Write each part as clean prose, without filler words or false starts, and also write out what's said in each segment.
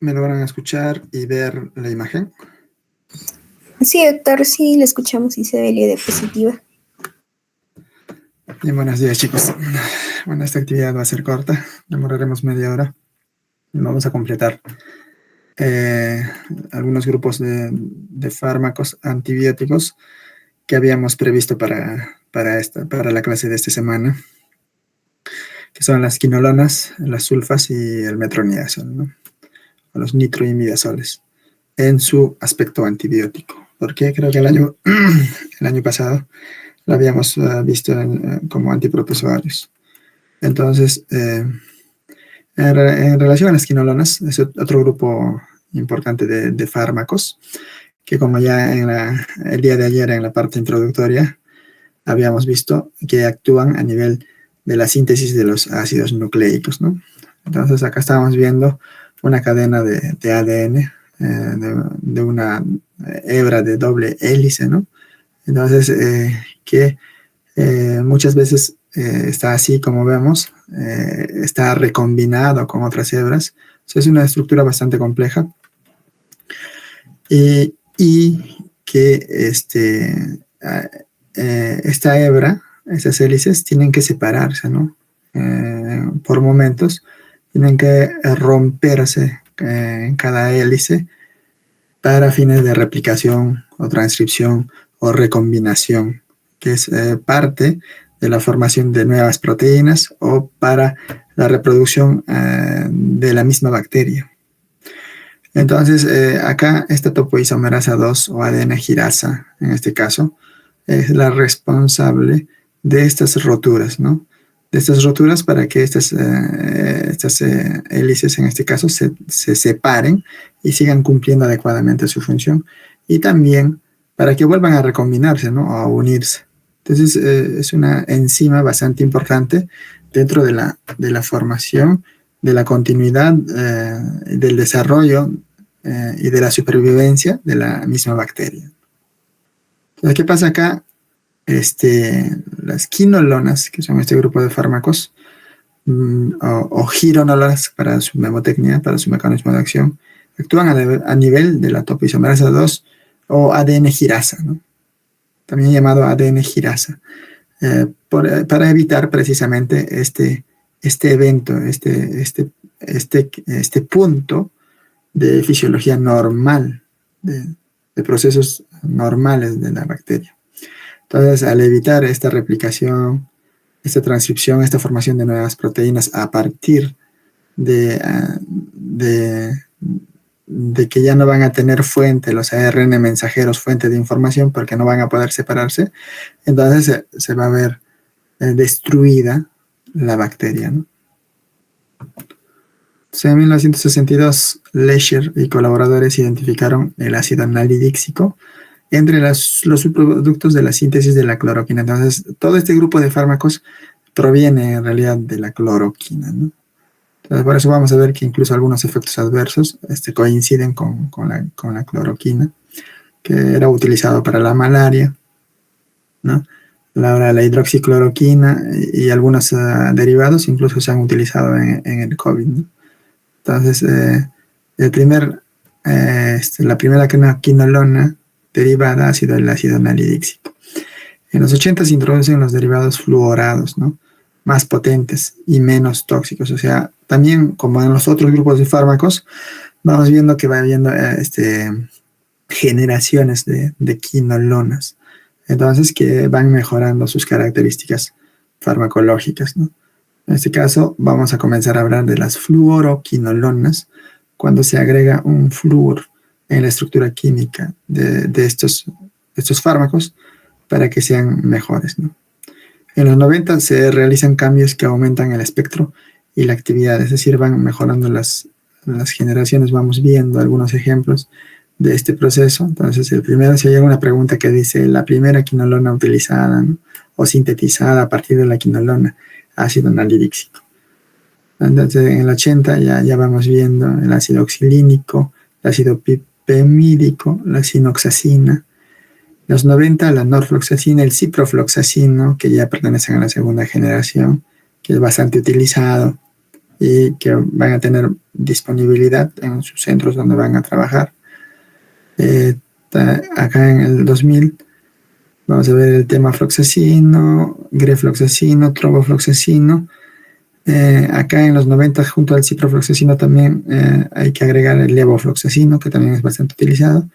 ¿Me logran escuchar y ver la imagen? Sí, doctor, sí, le escuchamos y se ve la diapositiva. Bien, buenos días, chicos. Bueno, esta actividad va a ser corta, demoraremos media hora. Vamos a completar algunos grupos de fármacos antibióticos que habíamos previsto para la clase de esta semana, que son las quinolonas, las sulfas y el metronidazol, ¿no? O los nitroimidazoles, en su aspecto antibiótico. Porque creo que el año pasado lo habíamos visto como antiprotozoarios. Entonces, en relación a las quinolonas, es otro grupo importante de fármacos, que como ya el día de ayer en la parte introductoria habíamos visto que actúan a nivel de la síntesis de los ácidos nucleicos, ¿no? Entonces acá estábamos viendo una cadena de ADN, de una hebra de doble hélice, ¿no? Entonces, que muchas veces está así como vemos, está recombinado con otras hebras. O sea, es una estructura bastante compleja y que esta hebra, esas hélices, tienen que separarse, ¿no? Por momentos, tienen que romperse en cada hélice para fines de replicación o transcripción o recombinación, que es parte de la formación de nuevas proteínas o para la reproducción de la misma bacteria. Entonces, acá esta topoisomerasa 2 o ADN girasa, en este caso, es la responsable de estas roturas, ¿no? De estas roturas para que estas hélices, en este caso, se separen y sigan cumpliendo adecuadamente su función. Y también para que vuelvan a recombinarse, ¿no? O a unirse. Entonces, es una enzima bastante importante dentro de la formación, de la continuidad, del desarrollo y de la supervivencia de la misma bacteria. Entonces, ¿qué pasa acá? Las quinolonas, que son este grupo de fármacos, o gironolonas para su mnemotecnia, para su mecanismo de acción, actúan a nivel de la topoisomerasa 2 o ADN girasa, ¿no? También llamado ADN girasa, para evitar precisamente este evento, este punto de fisiología normal, de procesos normales de la bacteria. Entonces, al evitar esta replicación, esta transcripción, esta formación de nuevas proteínas a partir de que ya no van a tener fuente, los ARN mensajeros, fuente de información, porque no van a poder separarse, entonces se va a ver destruida la bacteria, ¿no? En 1962, Lescher y colaboradores identificaron el ácido nalidíxico entre los subproductos de la síntesis de la cloroquina. Entonces, todo este grupo de fármacos proviene en realidad de la cloroquina, ¿no? Entonces, por eso vamos a ver que incluso algunos efectos adversos coinciden con la cloroquina, que era utilizado para la malaria, ¿no? La hidroxicloroquina y algunos derivados incluso se han utilizado en el COVID, ¿no? Entonces, la primera quinolona derivada ha sido el ácido nalidíxico. En los 80 se introducen los derivados fluorados, ¿no? Más potentes y menos tóxicos. O sea, también como en los otros grupos de fármacos, vamos viendo que va habiendo generaciones de quinolonas. Entonces, que van mejorando sus características farmacológicas, ¿no? En este caso, vamos a comenzar a hablar de las fluoroquinolonas, cuando se agrega un flúor en la estructura química de estos fármacos para que sean mejores, ¿no? En los 90 se realizan cambios que aumentan el espectro y la actividad, es decir, van mejorando las generaciones. Vamos viendo algunos ejemplos de este proceso. Entonces, el primero, si hay alguna pregunta que dice la primera quinolona utilizada, ¿no? O sintetizada a partir de la quinolona, ácido nalidíxico. Entonces, en el 80 ya vamos viendo el ácido oxilínico, el ácido pipemídico, la sinoxacina. En los 90, la norfloxacina, el ciprofloxacino, que ya pertenecen a la segunda generación, que es bastante utilizado y que van a tener disponibilidad en sus centros donde van a trabajar. Acá en el 2000 vamos a ver el tema floxacino, grefloxacino, trombofloxacino. Acá en los 90 junto al ciprofloxacino también hay que agregar el levofloxacino, que también es bastante utilizado.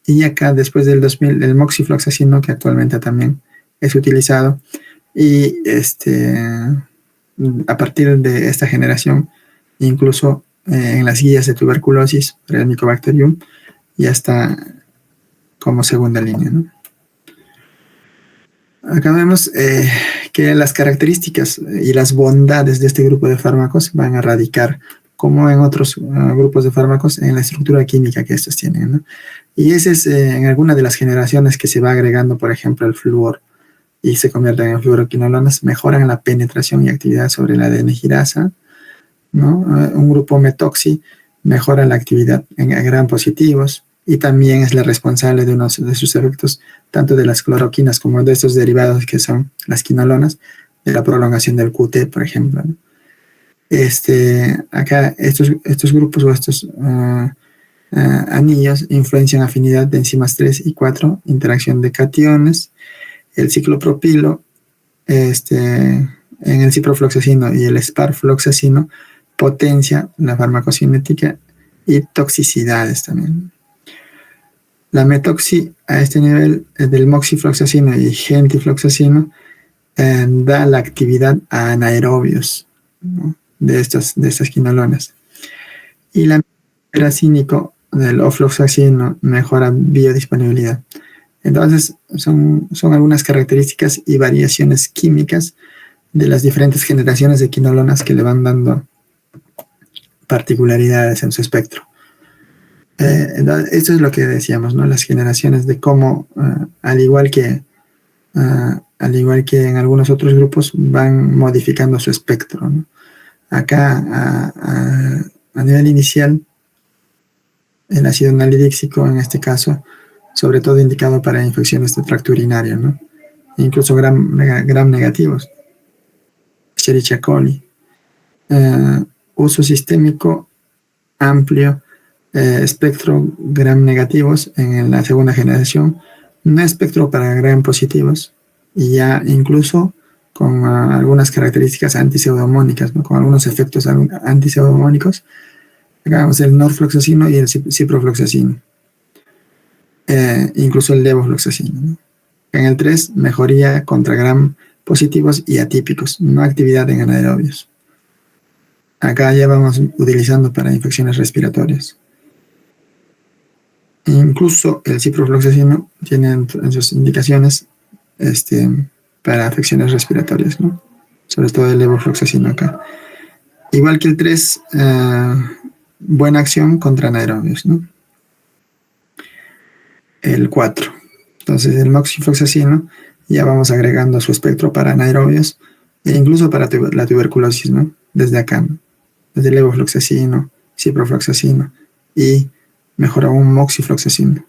Y acá después del 2000 el moxifloxacino, que actualmente también es utilizado. Y a partir de esta generación, incluso en las guías de tuberculosis para el Mycobacterium, ya está como segunda línea, ¿no? Acá vemos que las características y las bondades de este grupo de fármacos van a radicar, como en otros grupos de fármacos, en la estructura química que estos tienen, ¿no? Y ese es en alguna de las generaciones que se va agregando, por ejemplo, el flúor y se convierten en fluoroquinolonas, mejoran la penetración y actividad sobre la adenogirasa, ¿no? Un grupo metoxi mejora la actividad en gram positivos y también es la responsable de uno de sus efectos, tanto de las cloroquinas como de estos derivados que son las quinolonas, de la prolongación del QT, por ejemplo, ¿no? Acá estos grupos o estos anillos influencian afinidad de enzimas 3 y 4, interacción de cationes, el ciclopropilo, en el ciprofloxacino y el sparfloxacino potencia la farmacocinética y toxicidades también. La metoxi a este nivel del moxifloxacino y gentifloxacino da la actividad a anaerobios, ¿no? de estas quinolonas. Y la racínico del ofloxacino mejora biodisponibilidad. Entonces, son algunas características y variaciones químicas de las diferentes generaciones de quinolonas que le van dando particularidades en su espectro. Esto es lo que decíamos, ¿no? Las generaciones de cómo, al igual que en algunos otros grupos, van modificando su espectro, ¿no? Acá, a nivel inicial, el ácido nalidíxico, en este caso, sobre todo indicado para infecciones de tracto urinario, ¿no? Incluso gram negativos, Escherichia coli. Uso sistémico amplio, espectro gram negativos en la segunda generación, no espectro para gram positivos, y ya incluso con algunas características antipseudomónicas, ¿no? Con algunos efectos antipseudomónicos. Acá vemos el norfloxacino y el ciprofloxacino. Incluso el levofloxacino, ¿no? En el 3, mejoría contra gram positivos y atípicos, no actividad en anaerobios. Acá ya vamos utilizando para infecciones respiratorias. Incluso el ciprofloxacino tiene en sus indicaciones para afecciones respiratorias, ¿no? Sobre todo el levofloxacino acá. Igual que el 3, buena acción contra anaerobios, ¿no? El 4. Entonces el moxifloxacino ya vamos agregando su espectro para anaerobios e incluso para la tuberculosis, ¿no? Desde acá, ¿no? Desde el levofloxacino, ciprofloxacino y mejor aún moxifloxacino.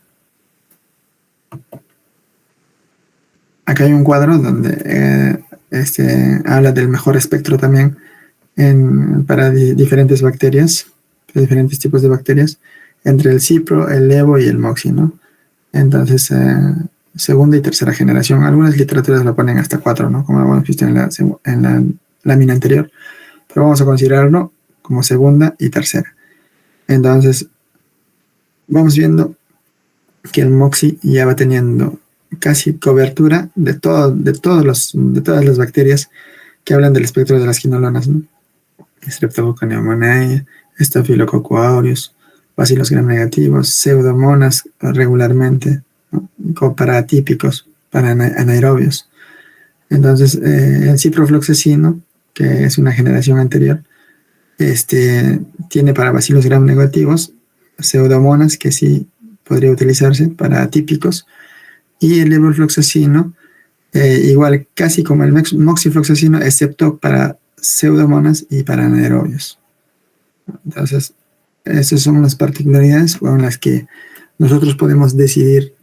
Acá hay un cuadro donde habla del mejor espectro también para diferentes bacterias, diferentes tipos de bacterias, entre el cipro, el levo y el moxi, ¿no? Entonces, segunda y tercera generación. Algunas literaturas lo ponen hasta 4, ¿no? Como hemos visto en la lámina anterior. Pero vamos a considerarlo como segunda y tercera. Entonces, vamos viendo que el moxi ya va teniendo casi cobertura de todas las bacterias que hablan del espectro de las quinolonas, ¿no? Streptococcus pneumoniae, Staphylococcus aureus, bacilos gram negativos, pseudomonas regularmente, ¿no? Para atípicos, para anaerobios. Entonces, el ciprofloxacino, que es una generación anterior, tiene para bacilos gram negativos, pseudomonas, que sí podría utilizarse para atípicos, y el levofloxacino, igual casi como el moxifloxacino, excepto para pseudomonas y para anaerobios. Entonces, estas son las particularidades con las que nosotros podemos decidir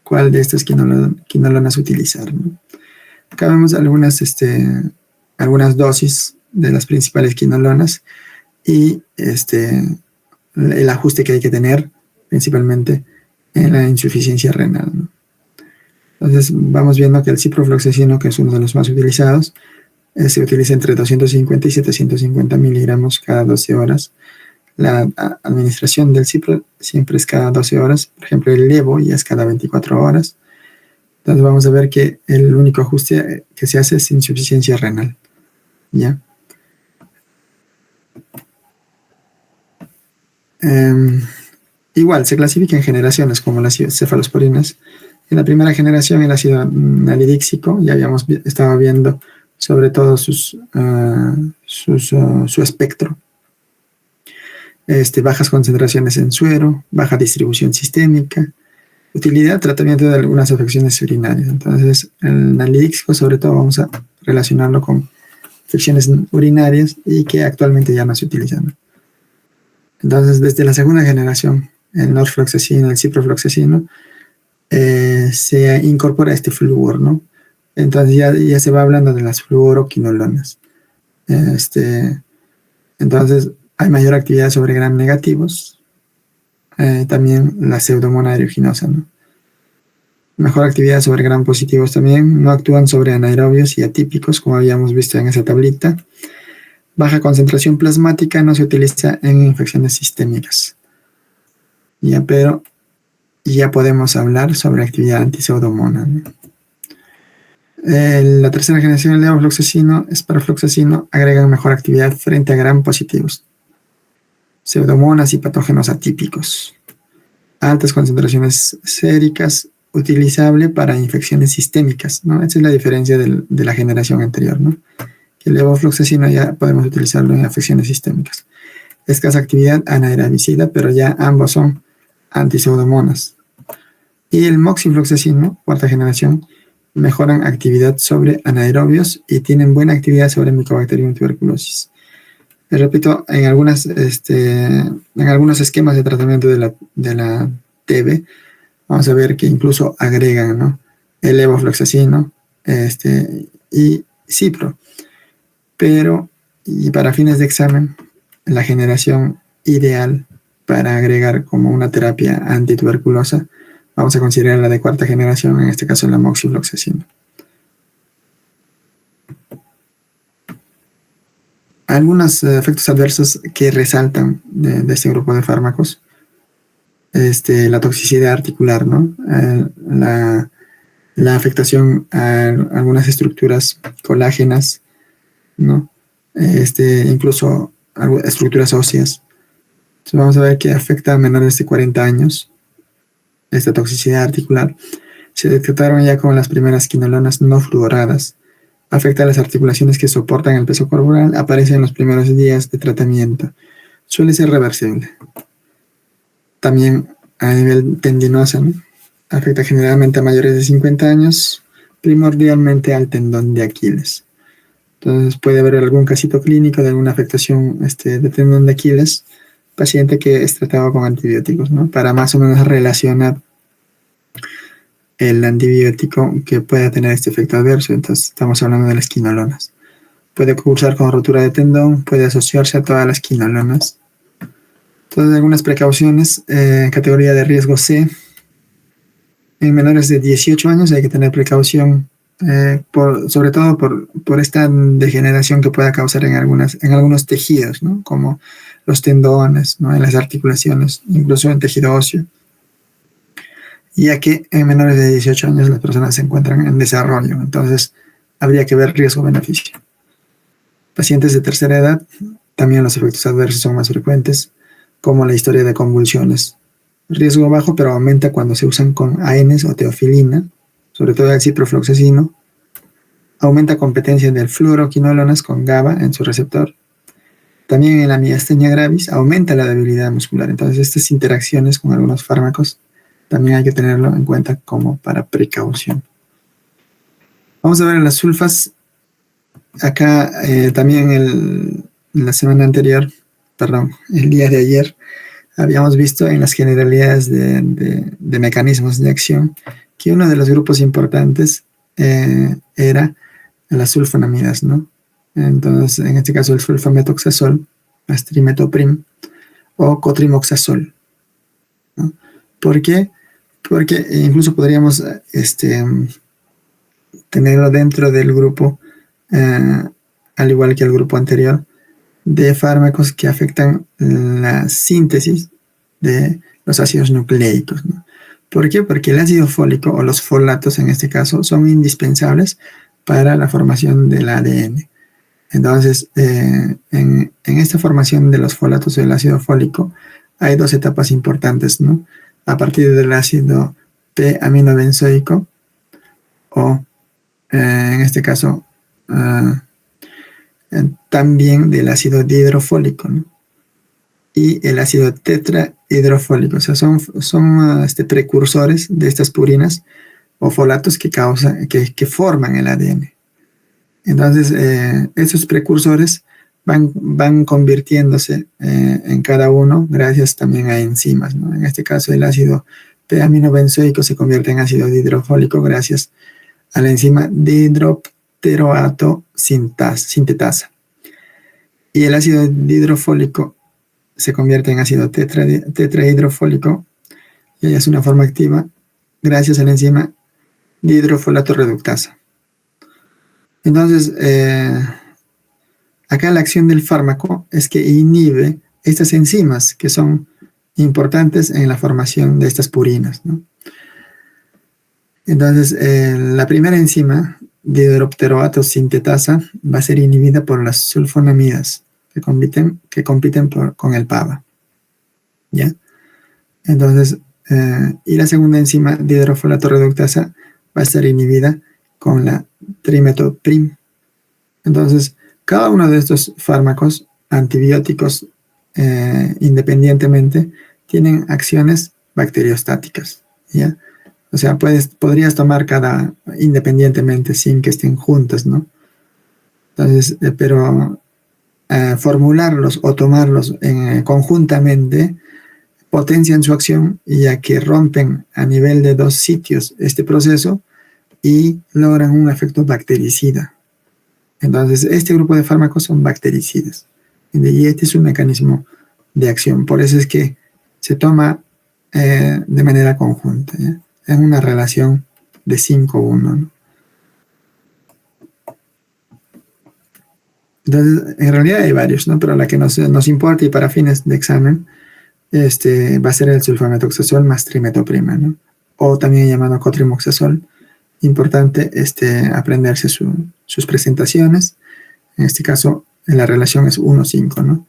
cuál de estas quinolonas utilizar, ¿no? Acá vemos algunas dosis de las principales quinolonas y el ajuste que hay que tener principalmente en la insuficiencia renal, ¿no? Entonces vamos viendo que el ciprofloxacino, que es uno de los más utilizados, se utiliza entre 250 y 750 miligramos cada 12 horas. La administración del cipro siempre es cada 12 horas. Por ejemplo, el levo ya es cada 24 horas. Entonces vamos a ver que el único ajuste que se hace es insuficiencia renal. ¿Ya? Igual, se clasifica en generaciones como las cefalosporinas. En la primera generación el ácido nalidíxico, ya habíamos estado viendo sobre todo su espectro. Bajas concentraciones en suero, baja distribución sistémica, utilidad, tratamiento de algunas afecciones urinarias. Entonces, el nalidíxico sobre todo vamos a relacionarlo con afecciones urinarias y que actualmente ya no se utilizan. Entonces, desde la segunda generación, el norfloxacino, el ciprofloxacino, se incorpora este flúor, ¿no? Entonces ya se va hablando de las fluoroquinolonas. Entonces hay mayor actividad sobre gram negativos, también la pseudomonas aeruginosa, ¿no? Mejor actividad sobre gram positivos también, no actúan sobre anaerobios y atípicos, como habíamos visto en esa tablita. Baja concentración plasmática, no se utiliza en infecciones sistémicas. Ya, pero ya podemos hablar sobre actividad antipseudomonas, ¿no? La tercera generación del levofloxacino, esperofloxacino, agregan mejor actividad frente a gram positivos, pseudomonas y patógenos atípicos. Altas concentraciones séricas, utilizable para infecciones sistémicas, ¿no? Esa es la diferencia de la generación anterior, ¿no? Que el levofloxacino ya podemos utilizarlo en afecciones sistémicas. Escasa actividad anaerobicida, pero ya ambos son antipseudomonas. Y el moxifloxacino, cuarta generación, mejoran actividad sobre anaerobios y tienen buena actividad sobre Mycobacterium tuberculosis. Les repito, en algunos esquemas de tratamiento de la TB, vamos a ver que incluso agregan, ¿no?, el levofloxacino y cipro. Pero, y para fines de examen, la generación ideal para agregar como una terapia antituberculosa, vamos a considerar la de cuarta generación, en este caso la moxifloxacino. Algunos efectos adversos que resaltan de este grupo de fármacos, la toxicidad articular, ¿no? La afectación a algunas estructuras colágenas, ¿no? Incluso estructuras óseas. Entonces vamos a ver que afecta a menores de 40 años. Esta toxicidad articular se detectaron ya con las primeras quinolonas no fluoradas. Afecta a las articulaciones que soportan el peso corporal. Aparece en los primeros días de tratamiento. Suele ser reversible. También a nivel tendinoso, ¿no? Afecta generalmente a mayores de 50 años, primordialmente al tendón de Aquiles. Entonces puede haber algún casito clínico de alguna afectación de tendón de Aquiles, paciente que es tratado con antibióticos, ¿no? Para más o menos relacionar el antibiótico que pueda tener este efecto adverso. Entonces estamos hablando de las quinolonas. Puede cursar con rotura de tendón, puede asociarse a todas las quinolonas. Entonces algunas precauciones, categoría de riesgo C. En menores de 18 años hay que tener precaución, sobre todo por esta degeneración que pueda causar en algunos tejidos, ¿no? Como los tendones, ¿no? En las articulaciones, incluso en tejido óseo, ya que en menores de 18 años las personas se encuentran en desarrollo, entonces habría que ver riesgo-beneficio. Pacientes de tercera edad, también los efectos adversos son más frecuentes, como la historia de convulsiones. Riesgo bajo, pero aumenta cuando se usan con ANs o teofilina, sobre todo el ciprofloxacino. Aumenta competencia del fluoroquinolonas con GABA en su receptor. También en la miastenia gravis aumenta la debilidad muscular. Entonces estas interacciones con algunos fármacos también hay que tenerlo en cuenta como para precaución. Vamos a ver las sulfas. Acá también la semana anterior, el día de ayer, habíamos visto en las generalidades de mecanismos de acción que uno de los grupos importantes era las sulfonamidas, ¿no? Entonces, en este caso, el sulfametoxazol, trimethoprim o cotrimoxazol, ¿no? ¿Por qué? Porque incluso podríamos tenerlo dentro del grupo, al igual que el grupo anterior, de fármacos que afectan la síntesis de los ácidos nucleicos, ¿no? ¿Por qué? Porque el ácido fólico o los folatos en este caso son indispensables para la formación del ADN. Entonces, en esta formación de los folatos del ácido fólico hay dos etapas importantes, ¿no? A partir del ácido P-aminobenzoico o, en este caso, también del ácido dihidrofólico, ¿no? Y el ácido tetrahidrofólico, o sea, son precursores de estas purinas o folatos que forman el ADN. Entonces, esos precursores van convirtiéndose en cada uno gracias también a enzimas, ¿no? En este caso, el ácido P-aminobenzoico se convierte en ácido dihidrofólico gracias a la enzima dihidropteroato sintetasa. Y el ácido dihidrofólico se convierte en ácido tetrahidrofólico y es una forma activa gracias a la enzima dihidrofolato reductasa. Entonces, acá la acción del fármaco es que inhibe estas enzimas que son importantes en la formación de estas purinas, ¿no? Entonces, la primera enzima, dihidropteroato sintetasa, va a ser inhibida por las sulfonamidas que compiten con el PABA, ¿ya? Entonces, y la segunda enzima, dihidrofolato reductasa, va a estar inhibida con la trimethoprim. Entonces, cada uno de estos fármacos antibióticos, independientemente, tienen acciones bacteriostáticas, ¿ya? O sea, podrías tomar cada independientemente sin que estén juntas, ¿no? Entonces, pero formularlos o tomarlos conjuntamente potencian su acción, ya que rompen a nivel de dos sitios este proceso y logran un efecto bactericida. Entonces, este grupo de fármacos son bactericidas. Y este es un mecanismo de acción. Por eso es que se toma de manera conjunta, ¿ya? En una relación de 5-1, ¿no? Entonces, en realidad hay varios, ¿no? Pero la que nos importa y para fines de examen va a ser el sulfametoxazol más trimetoprima, ¿no? O también llamado cotrimoxazol. Importante aprenderse sus presentaciones. En este caso, la relación es 1-5, ¿no?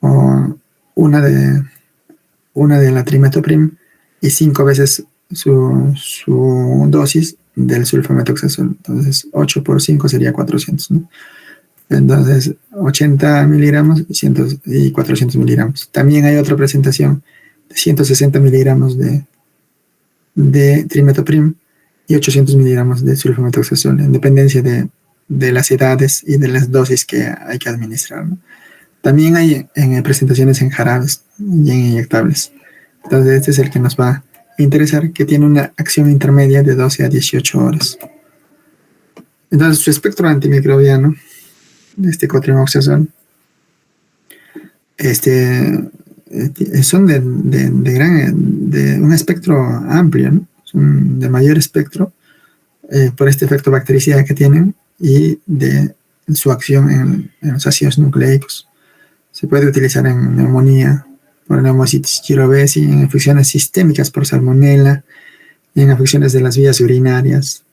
O una de la trimetoprim y 5 veces su dosis del sulfametoxazol. Entonces, 8 por 5 sería 400, ¿no? Entonces, 80 miligramos y 400 miligramos. También hay otra presentación de 160 miligramos de trimetoprim y 800 miligramos de sulfametoxazol, en dependencia de las edades y de las dosis que hay que administrar, ¿no? También hay presentaciones en jarabes y en inyectables. Entonces, este es el que nos va a interesar, que tiene una acción intermedia de 12 a 18 horas. Entonces, su espectro antimicrobiano, cotrimoxazol, son de un espectro amplio, ¿no? Son de mayor espectro por este efecto bactericida que tienen y de su acción en los ácidos nucleicos. Se puede utilizar en neumonía por neumocitis girovesi, en infecciones sistémicas por salmonella, en afecciones de las vías urinarias,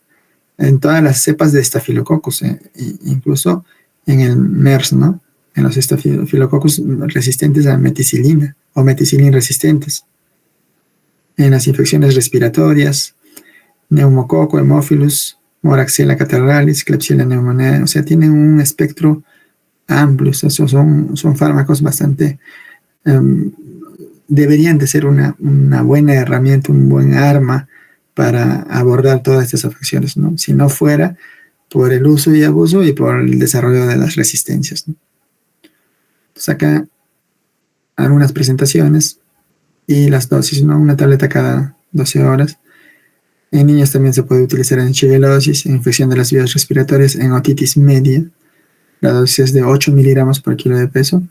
en todas las cepas de estafilococcus, incluso en el MERS, ¿no? En los estafilococcus resistentes a meticilina o meticilin resistentes, en las infecciones respiratorias, neumococo, hemophilus, moraxella catarrhalis, Klebsiella pneumoniae. O sea, tienen un espectro amplio. O sea, son fármacos bastante deberían de ser una buena herramienta, un buen arma para abordar todas estas afecciones, ¿no? Si no fuera por el uso y abuso y por el desarrollo de las resistencias, ¿no? Entonces acá algunas presentaciones y las dosis, ¿no? Una tableta cada 12 horas. En niños también se puede utilizar en shigellosis, en infección de las vías respiratorias, en otitis media, La dosis es de 8 miligramos por kilo de peso,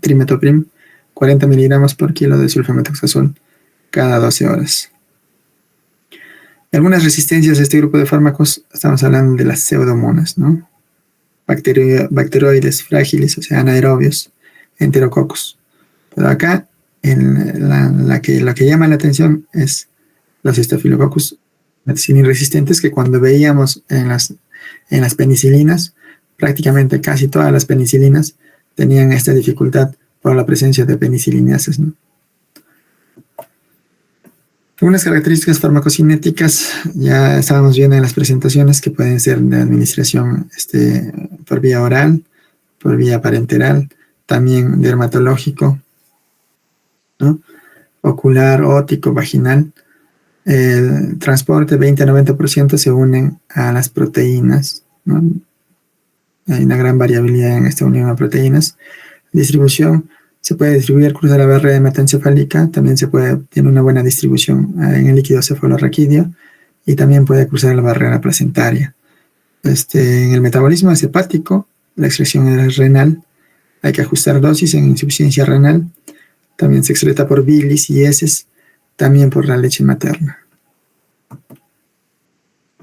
trimetoprim, 40 miligramos por kilo de sulfamethoxazol cada 12 horas. Algunas resistencias de este grupo de fármacos, estamos hablando de las pseudomonas, ¿no? Bacteroides frágiles, o sea, anaerobios, enterococos. Pero acá, lo que llama la atención es los Staphylococcus resistentes, que cuando veíamos en las penicilinas, prácticamente casi todas las penicilinas tenían esta dificultad por la presencia de penicilinases, ¿no? Algunas características farmacocinéticas ya estábamos viendo en las presentaciones, que pueden ser de administración por vía oral, por vía parenteral, también dermatológico, ¿no? Ocular, óptico, vaginal. El transporte 20 a 90% se unen a las proteínas, ¿no? Hay una gran variabilidad en esta unión a proteínas. Distribución: se puede distribuir, cruzar la barrera hematoencefálica, también tiene una buena distribución en el líquido cefalorraquídeo, y también puede cruzar la barrera placentaria. En el metabolismo es hepático, la excreción es renal, hay que ajustar dosis en insuficiencia renal, también se excreta por bilis y heces, también por la leche materna.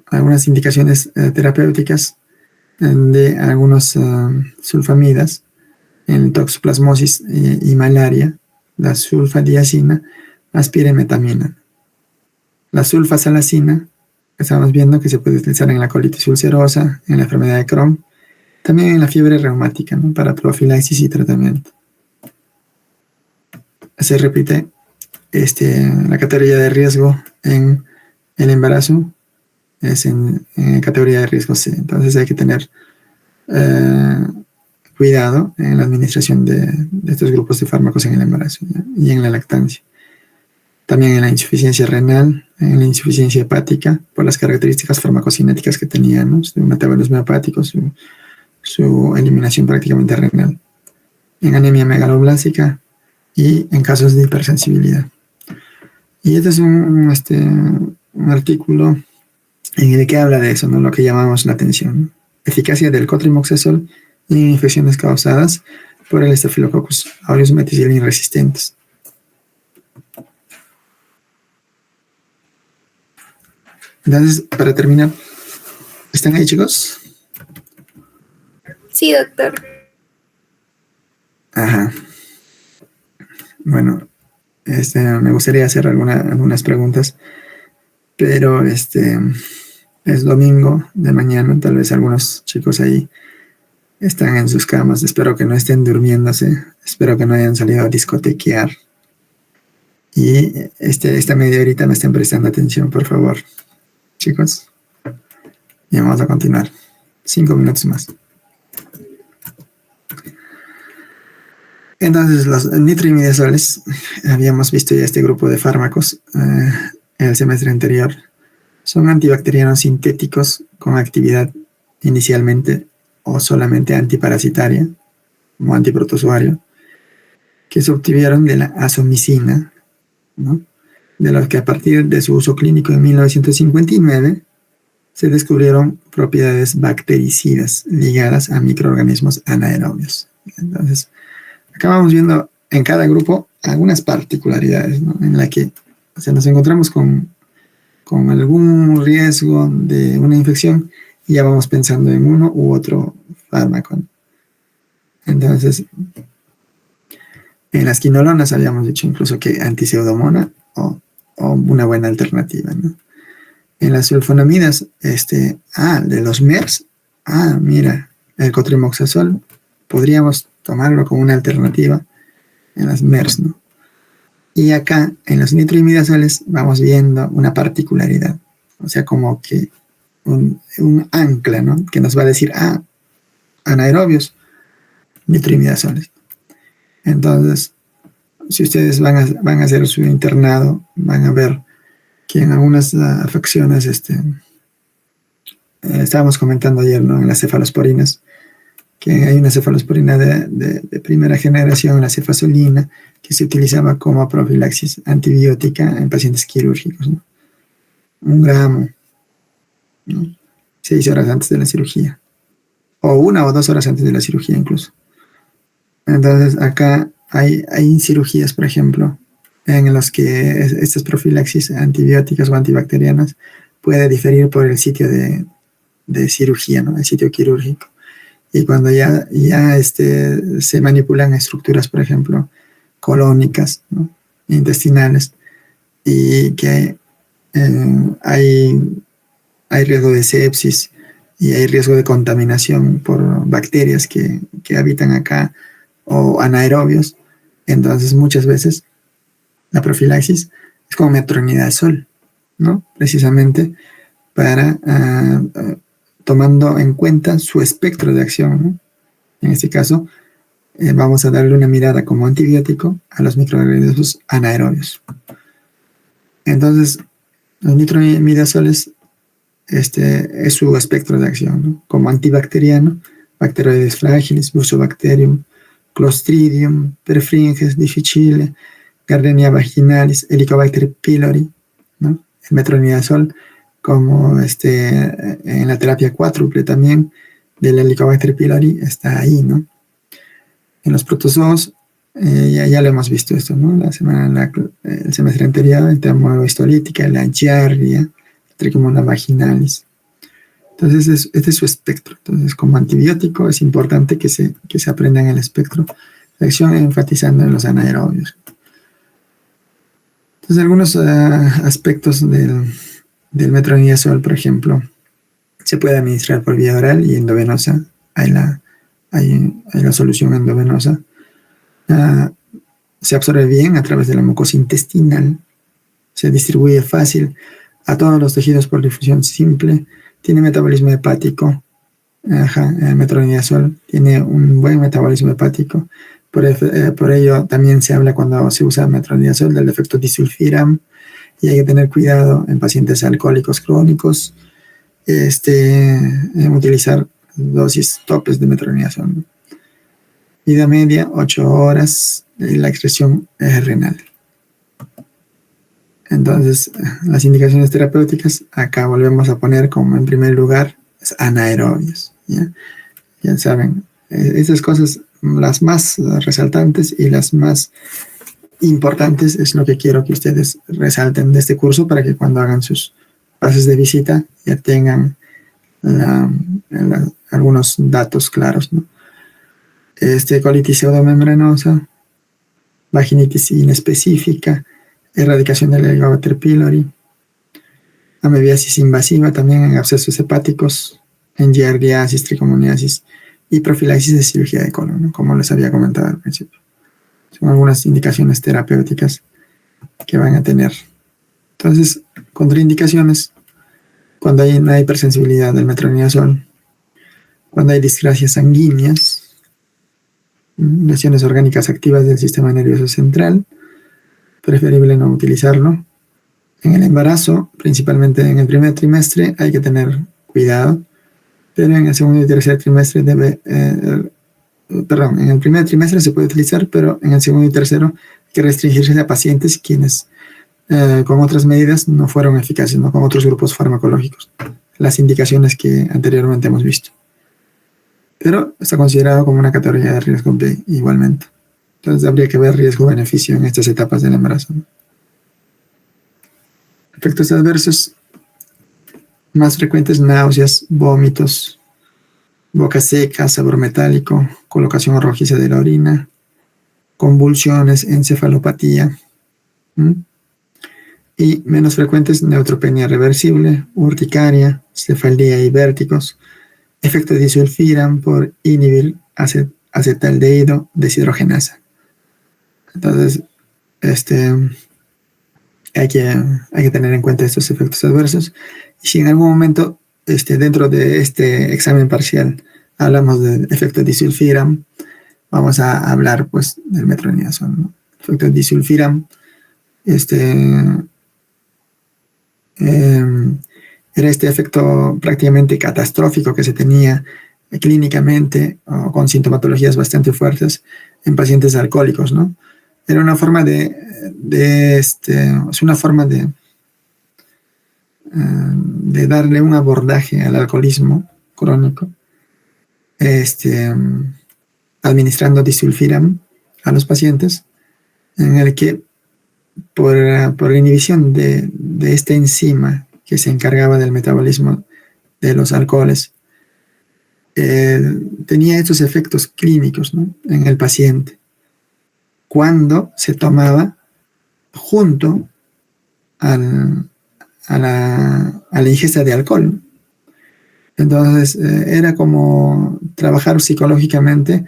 Algunas indicaciones terapéuticas de algunos sulfamidas en toxoplasmosis y malaria: la sulfadiazina, aspiremetamina. La sulfasalacina, estamos viendo que se puede utilizar en la colitis ulcerosa, en la enfermedad de Crohn, también en la fiebre reumática, ¿no? Para profilaxis y tratamiento. Se repite la categoría de riesgo en el embarazo, es en categoría de riesgo C. Entonces hay que tener cuidado en la administración de estos grupos de fármacos en el embarazo, ¿ya? Y en la lactancia. También en la insuficiencia renal, en la insuficiencia hepática, por las características farmacocinéticas que tenía, ¿no? Su metabolismo hepático, su eliminación prácticamente renal. En anemia megaloblásica y en casos de hipersensibilidad. Y este es un artículo en el que habla de eso, ¿no? Lo que llamamos la atención, ¿no? Eficacia del cotrimoxazol en infecciones causadas por el Staphylococcus aureus meticilin resistentes. Entonces, para terminar, ¿están ahí, chicos? Sí, doctor. Ajá. Bueno, me gustaría hacer algunas preguntas, pero es domingo de mañana, tal vez algunos chicos ahí están en sus camas. Espero que no estén durmiéndose, espero que no hayan salido a discotequear. Y esta media horita me estén prestando atención, por favor, chicos. Y vamos a continuar. 5 minutos más. Entonces, los nitroimidazoles, habíamos visto ya este grupo de fármacos en el semestre anterior. Son antibacterianos sintéticos con actividad inicialmente o solamente antiparasitaria, como antiprotozoario, que se obtuvieron de la azomicina, ¿no? De los que a partir de su uso clínico en 1959 se descubrieron propiedades bactericidas ligadas a microorganismos anaerobios. Entonces, acá vamos viendo en cada grupo algunas particularidades, ¿no? En la que nos encontramos con algún riesgo de una infección y ya vamos pensando en uno u otro fármaco, ¿no? Entonces, en las quinolonas habíamos dicho incluso que antipseudomona o una buena alternativa, ¿no? En las sulfonamidas, de los MERS, mira, el cotrimoxazol podríamos tomarlo como una alternativa en las MERS, ¿no? Y acá, en los nitroimidazoles, vamos viendo una particularidad, o sea, como que un ancla, ¿no? Que nos va a decir, anaerobios, nitroimidazoles. Entonces, si ustedes van a hacer su internado, van a ver que en algunas afecciones, estábamos comentando ayer, ¿no? En las cefalosporinas, que hay una cefalosporina de primera generación, la cefazolina, que se utilizaba como profilaxis antibiótica en pacientes quirúrgicos, ¿no? 1 gramo, ¿no? 6 horas antes de la cirugía. o 1 o 2 horas antes de la cirugía incluso. Entonces acá hay cirugías, por ejemplo, en los que estas profilaxis antibióticas o antibacterianas puede diferir por el sitio de cirugía, ¿no? El sitio quirúrgico. Y cuando ya se manipulan estructuras, por ejemplo, colónicas, ¿no? Intestinales, y que hay riesgo de sepsis y hay riesgo de contaminación por bacterias que habitan acá o anaerobios, entonces muchas veces la profilaxis es con metronidazol, ¿no? Precisamente para tomando en cuenta su espectro de acción, ¿no? En este caso, vamos a darle una mirada como antibiótico a los microorganismos anaerobios. Entonces, los nitroimidazoles es su espectro de acción, ¿no? Como antibacteriano, Bacteroides fragilis, Fusobacterium, Clostridium, Perfringens, Difficile, Gardenia vaginalis, Helicobacter pylori, ¿no? El metronidazol, como en la terapia cuádruple también del Helicobacter pylori, está ahí, ¿no? En los protozoos, ya lo hemos visto esto, ¿no? El semestre anterior, el termo histolítica, la Giardia, Trichomonas vaginalis. Entonces, este es su espectro. Entonces, como antibiótico, es importante que se aprenda en el espectro de acción, enfatizando en los anaerobios. Entonces, algunos aspectos del metronidazol, por ejemplo, se puede administrar por vía oral y endovenosa. Hay la solución endovenosa. Se absorbe bien a través de la mucosa intestinal. Se distribuye fácil a todos los tejidos por difusión simple. Tiene metabolismo hepático. El metronidazol tiene un buen metabolismo hepático. Por ello también se habla cuando se usa metronidazol del efecto disulfiram, y hay que tener cuidado en pacientes alcohólicos crónicos en utilizar dosis topes de metronidazol. Vida media 8 horas y la excreción es renal. Entonces, las indicaciones terapéuticas, acá volvemos a poner como en primer lugar anaerobios. Ya saben, esas cosas, las más resaltantes y las más importantes, es lo que quiero que ustedes resalten de este curso para que cuando hagan sus pases de visita ya tengan algunos datos claros, ¿no? Colitis pseudomembranosa, vaginitis inespecífica, erradicación del Helicobacter pylori, amebiasis invasiva también en abscesos hepáticos, en giardiasis, trichomoniasis y profilaxis de cirugía de colon, ¿no? Como les había comentado al principio. Son algunas indicaciones terapéuticas que van a tener. Entonces, contraindicaciones: cuando hay una hipersensibilidad del metronidazol, cuando hay discrasias sanguíneas, lesiones orgánicas activas del sistema nervioso central, preferible no utilizarlo. En el embarazo, principalmente en el primer trimestre, hay que tener cuidado, pero en el segundo y tercer trimestre en el primer trimestre se puede utilizar, pero en el segundo y tercero hay que restringirse a pacientes quienes con otras medidas no fueron eficaces, no con otros grupos farmacológicos, las indicaciones que anteriormente hemos visto. Pero está considerado como una categoría de riesgo B igualmente. Entonces habría que ver riesgo-beneficio en estas etapas del embarazo, ¿no? Efectos adversos más frecuentes: náuseas, vómitos, boca seca, sabor metálico, colocación rojiza de la orina, convulsiones, encefalopatía. Y menos frecuentes: neutropenia reversible, urticaria, cefalía y vértigos, efecto disulfiram por inhibir acetaldehído deshidrogenasa. Entonces, hay que tener en cuenta estos efectos adversos. Y si en algún momento dentro de este examen parcial hablamos del efecto disulfiram, vamos a hablar pues del metronidazol, ¿no? El efecto disulfiram era este efecto prácticamente catastrófico que se tenía clínicamente o con sintomatologías bastante fuertes en pacientes alcohólicos, ¿no? Era una forma es una forma de darle un abordaje al alcoholismo crónico este, administrando disulfiram a los pacientes, en el que por la inhibición de esta enzima que se encargaba del metabolismo de los alcoholes, tenía estos efectos clínicos, ¿no?, en el paciente cuando se tomaba junto a la ingesta de alcohol. Entonces era como trabajar psicológicamente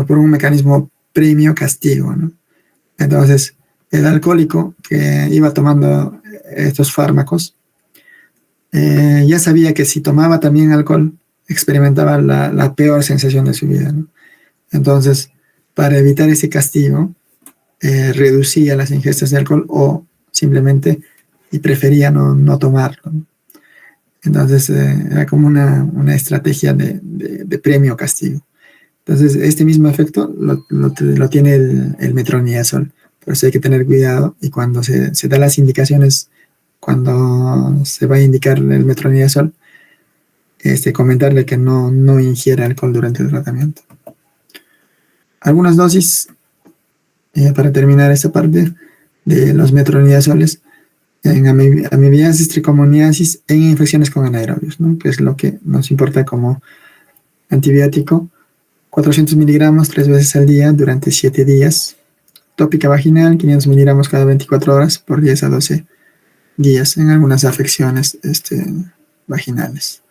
por un mecanismo premio-castigo, ¿no? Entonces el alcohólico que iba tomando estos fármacos ya sabía que si tomaba también alcohol experimentaba la peor sensación de su vida, ¿no? Entonces, para evitar ese castigo, reducía las ingestas de alcohol o simplemente y prefería no tomarlo, ¿no? Entonces, era como una estrategia de premio-castigo. Entonces, este mismo efecto lo tiene el metronidazol. Por eso hay que tener cuidado, y cuando se da las indicaciones, cuando se va a indicar el metronidazol, comentarle que no ingiera alcohol durante el tratamiento. Algunas dosis, para terminar esta parte, de los metronidazoles en amibiasis, tricomoniasis, en infecciones con anaerobios, ¿no?, que es lo que nos importa como antibiótico. 400 miligramos 3 veces al día durante 7 días. Tópica vaginal, 500 miligramos cada 24 horas por 10 a 12 días en algunas afecciones vaginales.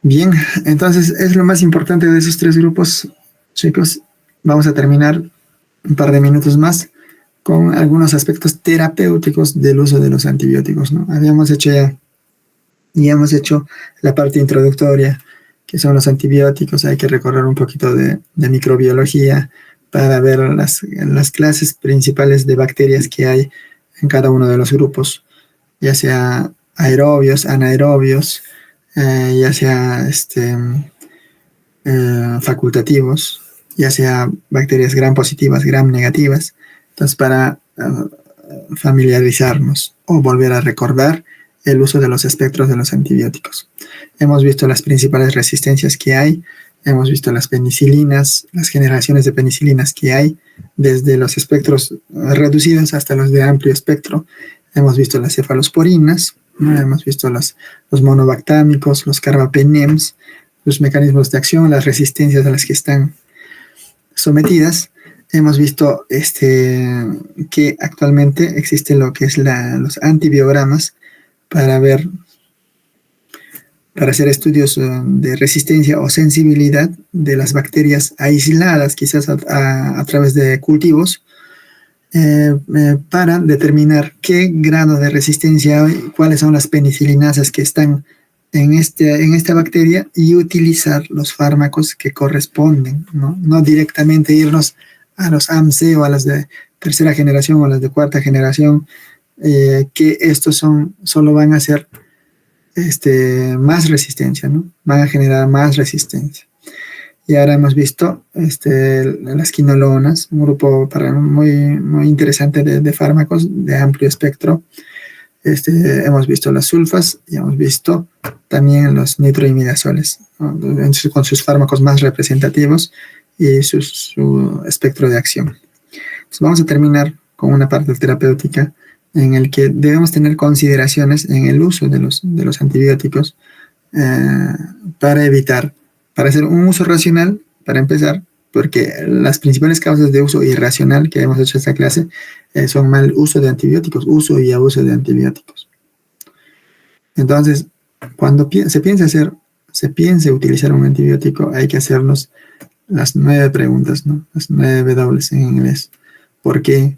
Bien, entonces es lo más importante de esos 3 grupos, chicos. Vamos a terminar un par de minutos más con algunos aspectos terapéuticos del uso de los antibióticos, ¿no? Hemos hecho la parte introductoria, que son los antibióticos. Hay que recorrer un poquito de microbiología para ver las clases principales de bacterias que hay en cada uno de los grupos, ya sea aerobios, anaerobios, ya sea facultativos, ya sea bacterias gram positivas, gram negativas. Entonces, para familiarizarnos o volver a recordar el uso de los espectros de los antibióticos. Hemos visto las principales resistencias que hay, hemos visto las penicilinas, las generaciones de penicilinas que hay, desde los espectros reducidos hasta los de amplio espectro. Hemos visto las cefalosporinas, ¿no? Hemos visto los monobactámicos, los carbapenems, los mecanismos de acción, las resistencias a las que están sometidas. Hemos visto que actualmente existe lo que es los antibiogramas para hacer estudios de resistencia o sensibilidad de las bacterias aisladas, quizás a través de cultivos, para determinar qué grado de resistencia hay, cuáles son las penicilinasas que están en esta bacteria, y utilizar los fármacos que corresponden, no directamente irnos a los AMC o a las de tercera generación o a las de cuarta generación, que estos solo van a hacer más resistencia, ¿no? Van a generar más resistencia. Y ahora hemos visto las quinolonas, un grupo muy, muy interesante de fármacos de amplio espectro. Hemos visto las sulfas y hemos visto también los nitroimidazoles, ¿no?, con sus fármacos más representativos y su espectro de acción. Entonces vamos a terminar con una parte terapéutica en el que debemos tener consideraciones en el uso de los antibióticos, para hacer un uso racional, para empezar, porque las principales causas de uso irracional que hemos hecho esta clase son mal uso de antibióticos, uso y abuso de antibióticos. Entonces, cuando se piense utilizar un antibiótico, hay que hacernos las 9 preguntas, ¿no? Las 9 W en inglés. ¿Por qué?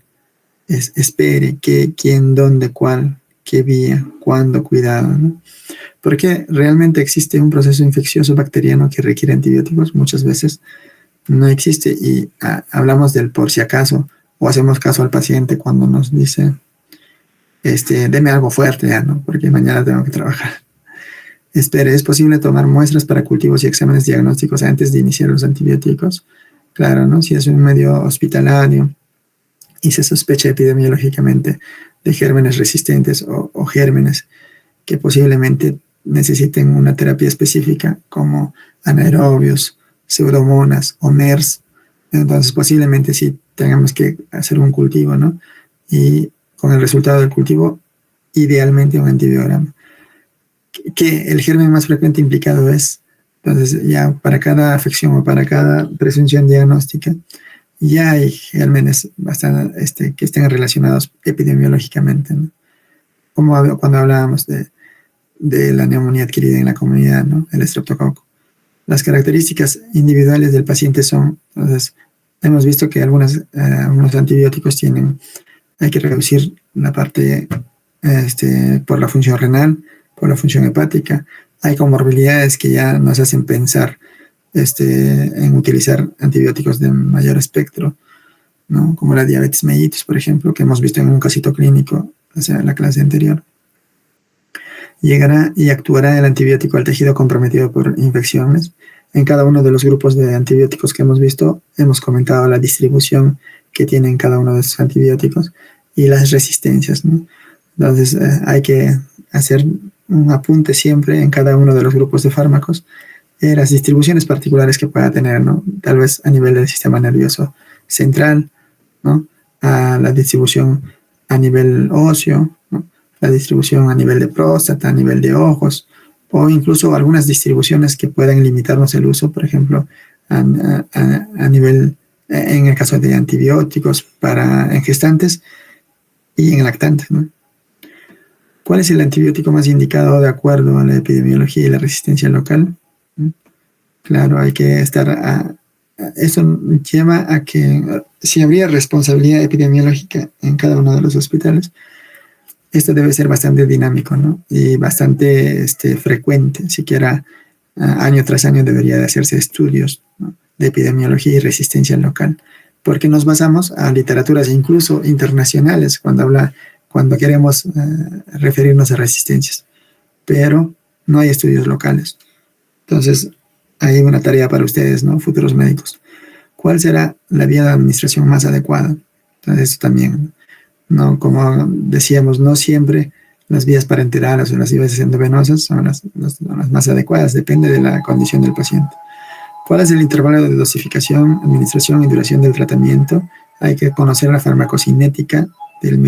Espere, qué, quién, dónde, cuál, qué vía, cuándo, cuidado, ¿no? Porque realmente existe un proceso infeccioso bacteriano que requiere antibióticos. Muchas veces no existe, y hablamos del por si acaso, o hacemos caso al paciente cuando nos dice, deme algo fuerte ya, ¿no?, porque mañana tengo que trabajar. Espere, ¿es posible tomar muestras para cultivos y exámenes diagnósticos antes de iniciar los antibióticos? Claro, ¿no? Si es un medio hospitalario y se sospecha epidemiológicamente de gérmenes resistentes o gérmenes que posiblemente necesiten una terapia específica como anaerobios, pseudomonas o MERS. Entonces posiblemente sí tengamos que hacer un cultivo, ¿no? Y con el resultado del cultivo, idealmente un antibiograma. Que el germen más frecuente implicado es, entonces ya para cada afección o para cada presunción diagnóstica, ya hay gérmenes bastante, que estén relacionados epidemiológicamente, ¿no? Como cuando hablábamos de la neumonía adquirida en la comunidad, ¿no? El estreptococo. Las características individuales del paciente son, entonces, hemos visto que algunos antibióticos hay que reducir la parte por la función renal, por la función hepática. Hay comorbilidades que ya nos hacen pensar en utilizar antibióticos de mayor espectro, ¿no? Como la diabetes mellitus, por ejemplo, que hemos visto en un casito clínico, o sea, en la clase anterior. Llegará y actuará el antibiótico al tejido comprometido por infecciones. En cada uno de los grupos de antibióticos que hemos visto, hemos comentado la distribución que tienen cada uno de esos antibióticos y las resistencias, ¿no? Entonces, hay que hacer un apunte siempre en cada uno de los grupos de fármacos, las distribuciones particulares que pueda tener, ¿no? Tal vez a nivel del sistema nervioso central, ¿no? A la distribución a nivel óseo, ¿no? La distribución a nivel de próstata, a nivel de ojos, o incluso algunas distribuciones que puedan limitarnos el uso, por ejemplo, a nivel, en el caso de antibióticos en gestantes y en lactantes, ¿no? ¿Cuál es el antibiótico más indicado de acuerdo a la epidemiología y la resistencia local? Claro, hay que estar eso lleva a que si habría responsabilidad epidemiológica en cada uno de los hospitales, esto debe ser bastante dinámico, ¿no? Y bastante frecuente, siquiera año tras año debería de hacerse estudios, ¿no? De epidemiología y resistencia local, porque nos basamos a literaturas incluso internacionales cuando queremos referirnos a resistencias, pero no hay estudios locales. Entonces, hay una tarea para ustedes, ¿no? Futuros médicos. ¿Cuál será la vía de administración más adecuada? Entonces, esto también, ¿no? Como decíamos, no siempre las vías parenterales o las vías endovenosas son las más adecuadas, depende de la condición del paciente. ¿Cuál es el intervalo de dosificación, administración y duración del tratamiento? Hay que conocer la farmacocinética del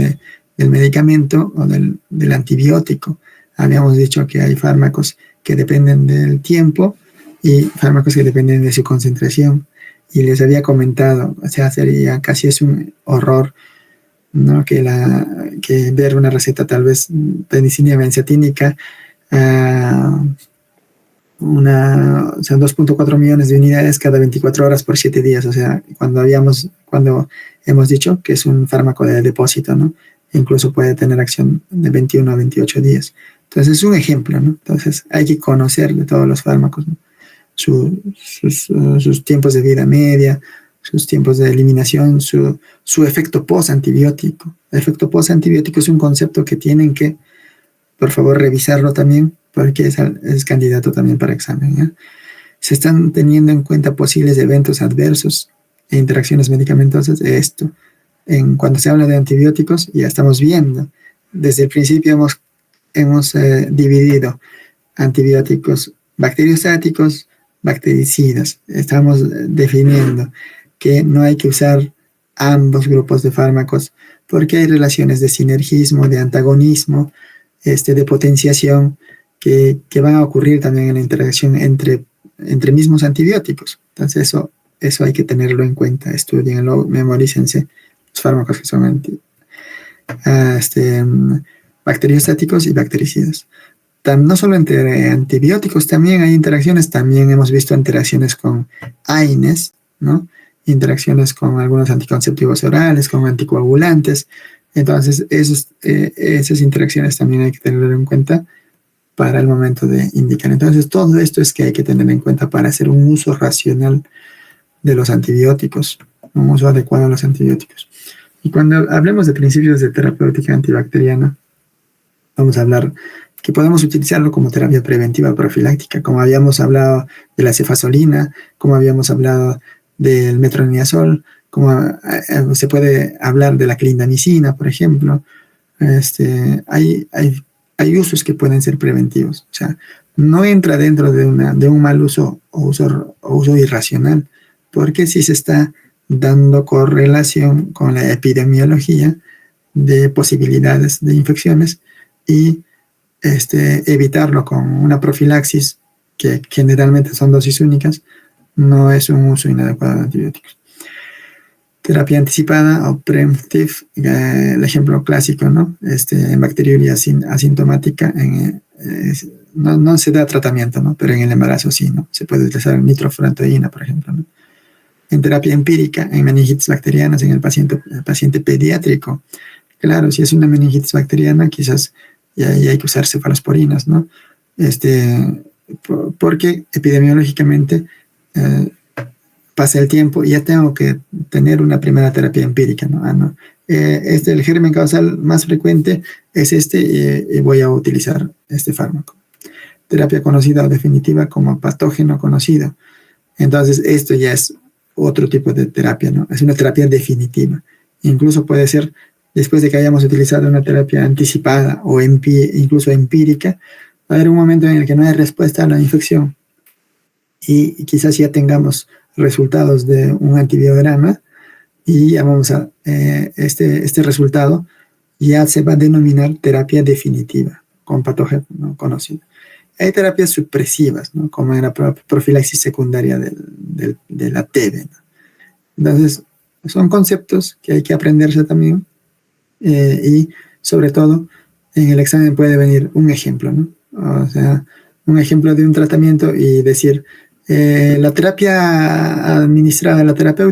medicamento o del antibiótico. Habíamos dicho que hay fármacos que dependen del tiempo y fármacos que dependen de su concentración. Y les había comentado, o sea, casi es un horror, ¿no? Que ver una receta tal vez penicilina benzatínica, o sea, 2.4 millones de unidades cada 24 horas por 7 días. O sea, cuando hemos dicho que es un fármaco de depósito, ¿no? Incluso puede tener acción de 21 a 28 días. Entonces, es un ejemplo, ¿no? Entonces, hay que conocer de todos los fármacos, ¿no? Sus tiempos de vida media, sus tiempos de eliminación, su efecto post-antibiótico. El efecto post-antibiótico es un concepto que tienen que, por favor, revisarlo también, porque es candidato también para examen, ¿ya? Se están teniendo en cuenta posibles eventos adversos e interacciones medicamentosas. Cuando se habla de antibióticos, ya estamos viendo. Desde el principio hemos dividido antibióticos bacteriostáticos, bactericidas. Estamos definiendo que no hay que usar ambos grupos de fármacos porque hay relaciones de sinergismo, de antagonismo, de potenciación que van a ocurrir también en la interacción entre mismos antibióticos. Entonces eso hay que tenerlo en cuenta. Estudienlo, memorícense los fármacos que son bacteriostáticos y bactericidas. No solo entre antibióticos, también hay interacciones, también hemos visto interacciones con AINES, ¿no? Interacciones con algunos anticonceptivos orales, con anticoagulantes. Entonces, esas interacciones también hay que tenerlo en cuenta para el momento de indicar. Entonces, todo esto es que hay que tener en cuenta para hacer un uso racional de los antibióticos, un uso adecuado de los antibióticos. Y cuando hablemos de principios de terapéutica antibacteriana, vamos a hablar que podemos utilizarlo como terapia preventiva profiláctica, como habíamos hablado de la cefazolina, como habíamos hablado del metronidazol, como se puede hablar de la clindamicina, por ejemplo. Hay hay usos que pueden ser preventivos. O sea, no entra dentro de un mal uso o uso irracional, porque sí se está dando correlación con la epidemiología de posibilidades de infecciones y evitarlo con una profilaxis, que generalmente son dosis únicas, no es un uso inadecuado de antibióticos. Terapia anticipada o preemptive, el ejemplo clásico, ¿no? En bacteriuria asintomática, no se da tratamiento, ¿no? Pero en el embarazo sí, ¿no? Se puede utilizar nitrofurantoína, por ejemplo, ¿no? En terapia empírica, en meningitis bacterianas, en el paciente pediátrico. Claro, si es una meningitis bacteriana, quizás ya hay que usar cefalosporinas, ¿no? Porque epidemiológicamente pasa el tiempo y ya tengo que tener una primera terapia empírica, ¿no? El germen causal más frecuente es y voy a utilizar este fármaco. Terapia conocida o definitiva como patógeno conocido. Entonces, esto ya es otro tipo de terapia, ¿no? Es una terapia definitiva. Incluso puede ser después de que hayamos utilizado una terapia anticipada o incluso empírica, va a haber un momento en el que no hay respuesta a la infección y quizás ya tengamos resultados de un antibiograma y ya vamos a este resultado ya se va a denominar terapia definitiva con patógeno no conocido. Hay terapias supresivas, ¿no? Como en la profilaxis secundaria de la TB, ¿no? Entonces, son conceptos que hay que aprenderse también y sobre todo en el examen puede venir un ejemplo, ¿no? O sea, un ejemplo de un tratamiento y decir la terapia administrada, la terapia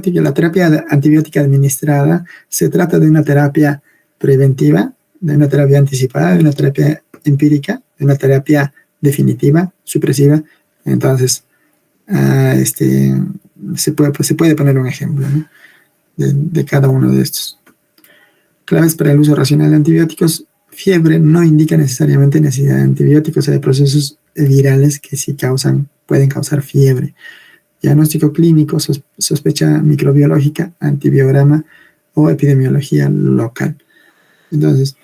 antibiótica administrada se trata de una terapia preventiva, de una terapia anticipada, de una terapia empírica, de una terapia definitiva, supresiva. Entonces, se puede poner un ejemplo, ¿no? de cada uno de estos. Claves para el uso racional de antibióticos. Fiebre no indica necesariamente necesidad de antibióticos. Hay procesos virales que sí pueden causar fiebre. Diagnóstico clínico, sospecha microbiológica, antibiograma o epidemiología local. Entonces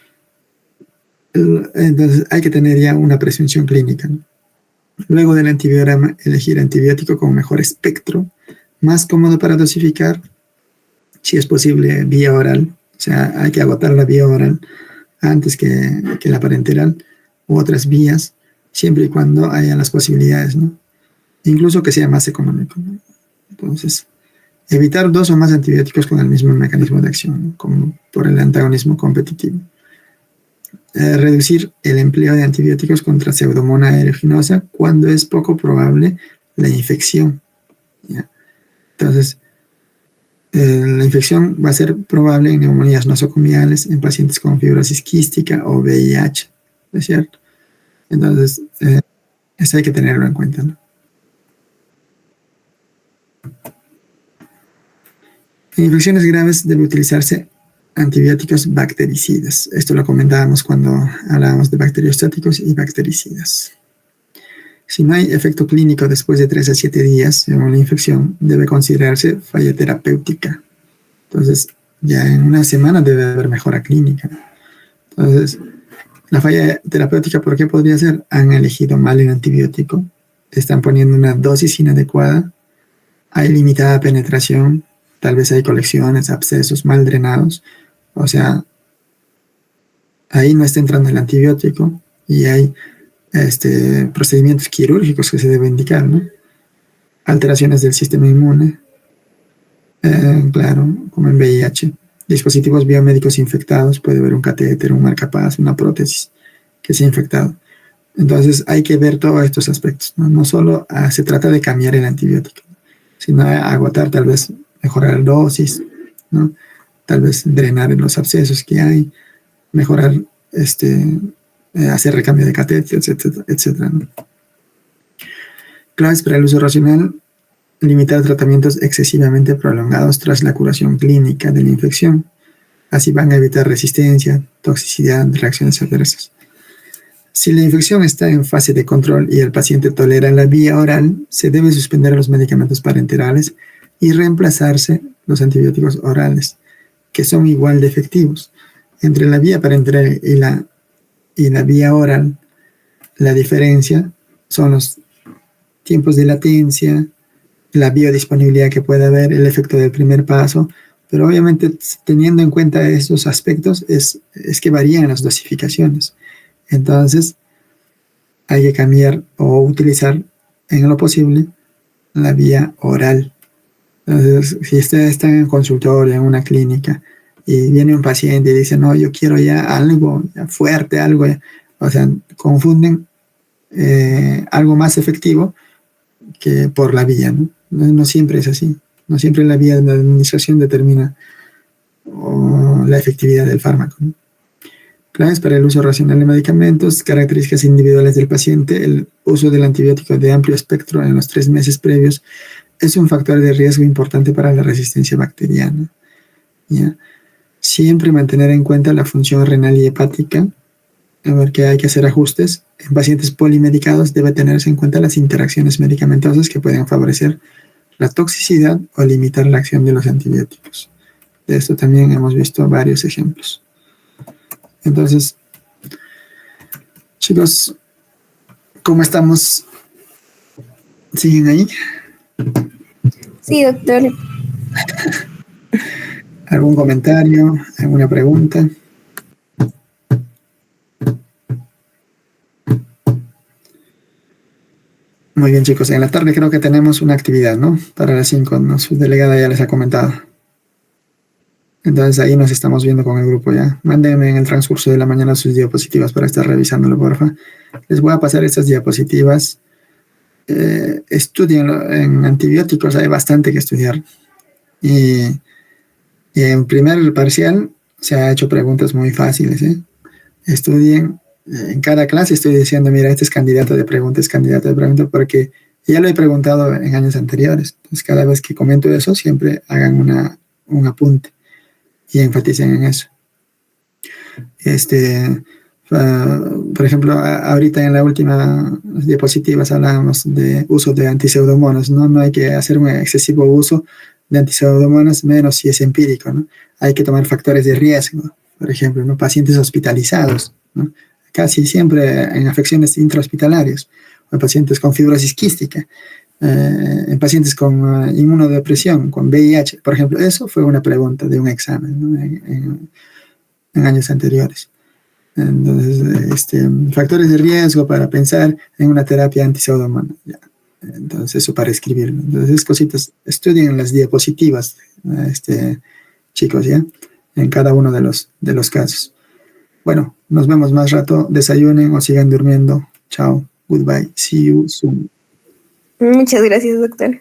hay que tener ya una presunción clínica, ¿no? Luego del antibiograma, elegir antibiótico con mejor espectro, más cómodo para dosificar, si es posible vía oral. O sea, hay que agotar la vía oral antes que la parenteral u otras vías, siempre y cuando haya las posibilidades, ¿no? Incluso que sea más económico, ¿no? Entonces, evitar 2 o más antibióticos con el mismo mecanismo de acción, ¿no? Como por el antagonismo competitivo. Reducir el empleo de antibióticos contra Pseudomonas aeruginosa cuando es poco probable la infección, ¿ya? Entonces, la infección va a ser probable en neumonías nosocomiales, en pacientes con fibrosis quística o VIH, ¿no es cierto? Entonces, eso hay que tenerlo en cuenta, ¿no? En infecciones graves debe utilizarse antibióticos bactericidas. Esto lo comentábamos cuando hablábamos de bacteriostáticos y bactericidas. Si no hay efecto clínico después de 3 a 7 días según la infección, debe considerarse falla terapéutica. Entonces, ya en una semana debe haber mejora clínica. Entonces, la falla terapéutica, ¿por qué podría ser? Han elegido mal el antibiótico, están poniendo una dosis inadecuada, hay limitada penetración, tal vez hay colecciones, abscesos mal drenados. O sea, ahí no está entrando el antibiótico y hay procedimientos quirúrgicos que se deben indicar, ¿no? Alteraciones del sistema inmune, claro, como en VIH. Dispositivos biomédicos infectados, puede haber un catéter, un marcapasos, una prótesis que se ha infectado. Entonces hay que ver todos estos aspectos, ¿no? No solo se trata de cambiar el antibiótico, sino agotar, tal vez mejorar la dosis, ¿no? Tal vez drenar los abscesos que hay, mejorar, hacer recambio de catéter, etcétera, etcétera, ¿no? Claves para el uso racional: limitar tratamientos excesivamente prolongados tras la curación clínica de la infección. Así van a evitar resistencia, toxicidad, reacciones adversas. Si la infección está en fase de control y el paciente tolera la vía oral, se debe suspender los medicamentos parenterales y reemplazarse los antibióticos orales, que son igual de efectivos. Entre la vía parenteral y la y la vía oral, la diferencia son los tiempos de latencia, la biodisponibilidad que puede haber, el efecto del primer paso, pero obviamente teniendo en cuenta esos aspectos es que varían las dosificaciones. Entonces hay que cambiar o utilizar en lo posible la vía oral. Entonces, si usted está en el consultorio, en una clínica, y viene un paciente y dice, no, yo quiero ya algo ya fuerte, algo, o sea, confunden algo más efectivo que por la vía, ¿no? No siempre es así. No siempre la vía de la administración determina la efectividad del fármaco, ¿no? Planes para el uso racional de medicamentos, características individuales del paciente, el uso del antibiótico de amplio espectro en los 3 meses previos es un factor de riesgo importante para la resistencia bacteriana. ¿Ya? Siempre mantener en cuenta la función renal y hepática, a ver que hay que hacer ajustes. En pacientes polimedicados debe tenerse en cuenta las interacciones medicamentosas que pueden favorecer la toxicidad o limitar la acción de los antibióticos. De esto también hemos visto varios ejemplos. Entonces, chicos, ¿cómo estamos? ¿Siguen ahí? Sí, doctor. ¿Algún comentario? ¿Alguna pregunta? Muy bien, chicos. En la tarde creo que tenemos una actividad, ¿no? Para las 5, ¿no? Su delegada ya les ha comentado. Entonces ahí nos estamos viendo con el grupo ya. Mándenme en el transcurso de la mañana sus diapositivas para estar revisándolo, porfa. Les voy a pasar estas diapositivas. Estudienlo. En antibióticos hay bastante que estudiar. Y en primer parcial se ha hecho preguntas muy fáciles, ¿eh? Estudien. En cada clase estoy diciendo, mira, este es candidato de pregunta, porque ya lo he preguntado en años anteriores. Entonces, cada vez que comento eso, siempre hagan un apunte y enfaticen en eso. Por ejemplo, ahorita en la última diapositivas hablábamos de uso de antiseudomonas, ¿no? No hay que hacer un excesivo uso de antiseudomonas, menos si es empírico, ¿no? Hay que tomar factores de riesgo, por ejemplo, ¿no? Pacientes hospitalizados, ¿no? Casi siempre en afecciones intrahospitalarias, o en pacientes con fibrosis quística, en pacientes con inmunodepresión, con VIH, por ejemplo. Eso fue una pregunta de un examen, ¿no? En años anteriores. Entonces, factores de riesgo para pensar en una terapia antipseudomona. Entonces, eso para escribirlo. Entonces, cositas, estudien las diapositivas, chicos, ¿ya? En cada uno de los casos. Bueno, nos vemos más rato. Desayunen o sigan durmiendo. Chao. Goodbye. See you soon. Muchas gracias, doctor.